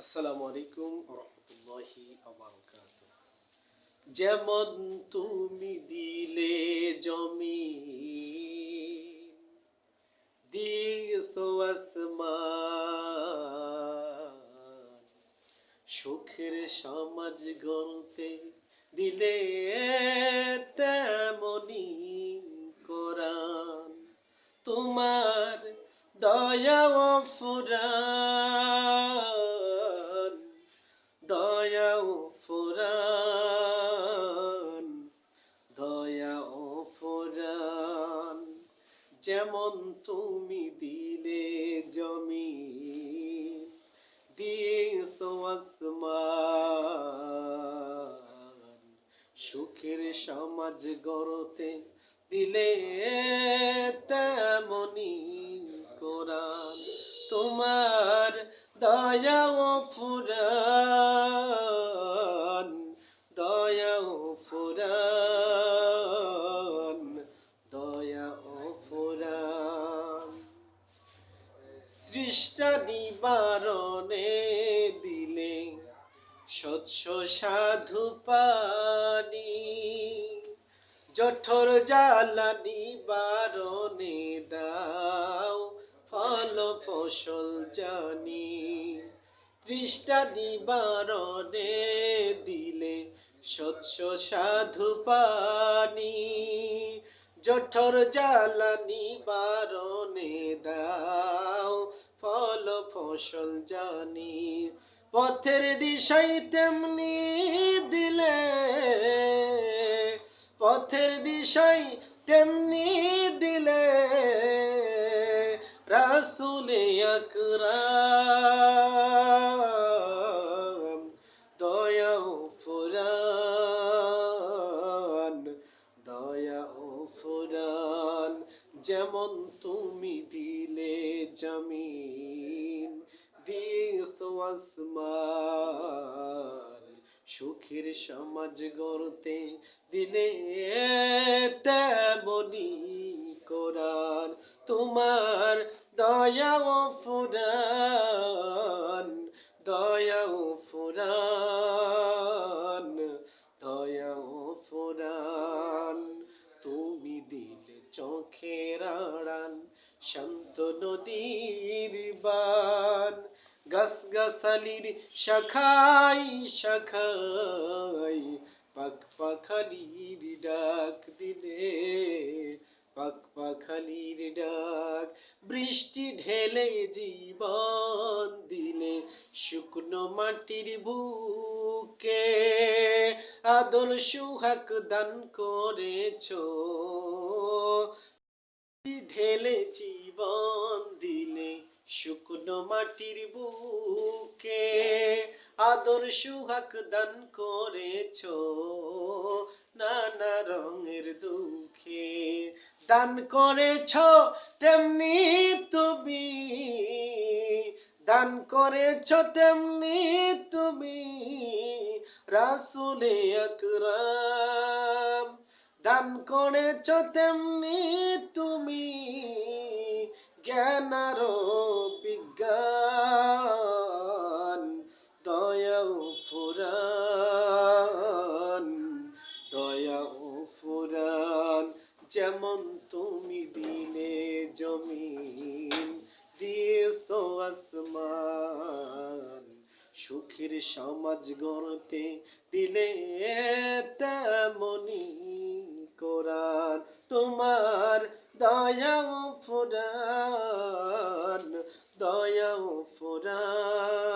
আসসালামু আলাইকুম রহমতুল্লাহি ওয়া যেমন তুমি দিলে জমিন, দিয়েছো আসমান, সুখের সমাজ গড়তে দিলে তেমনি কোরআন। তোমার দয়া ও ফুরান, দয়া ও ফুরান, দয়া ও ফুরান, যেমন তুমি দিলে জমিন, দিয়েছো আসমান, সুখের সমাজ গড়তে দিলে তেমনি কোরআন। তোমার দয়া ও ফুরান, দয়া ও ফুরান, দয়া ও ফুরান, তৃষ্ণা নিবারণে দিলে স্বচ্ছ সাধু পানি, জঠর জ্বালা নিবারণে দাও ফল ফসল জানি। তৃষ্ণা নিবারণে দিলে স্বচ্ছ সাধু পানি, জঠর জ্বালা নিবারণে দাও ফল ফসল জানি। পথের দিশাই তেমনি দিলে, পথের দিশাই তেমনি দিলে, রাসূলে আকরাম, দয়া ও ফুরান, দয়া ও ফুরান, যেমন তুমি দিলে জমিন, দিয়েছো আসমান, সুখের সমাজ গড়তে দিলে তেমনি কোরআন। তোমার দয়া ও ফুরান, দয়া ও ফুরান, দয়া ও ফুরান, তুমি দিলে চোখের আড়াল, শান্ত নদীর বান, গাছ গাছালির শাখায় শাখায় পাখ পাখালির ডাক দিলে, পাখ পাখালির ডাক, বৃষ্টি ঢেলে জীবন দিলে শুকনো মাটির বুকে, আদর সুহাগ দান করেছো, ঢেলে জীবন দিলে শুকনো মাটির বুকে, আদর সুহাগ দান করেছো নানা রঙের দুঃখে। দান করেছো তেমনি তুমি, দান করেছো তেমনি তুমি, রাসূলে আকরাম, দান করেছো তেমনি তুমি, জ্ঞান আর বিজ্ঞান, দয়া ও ফুরান, দয়া ও ফুরান, যেমন তুমি দিলে জমিন, দিয়েছো আসমান, সুখের সমাজ গড়তে দিলে তেমনি কোরআন। তোমার দয়া ও ফুরান, দয়া ও ফুরান,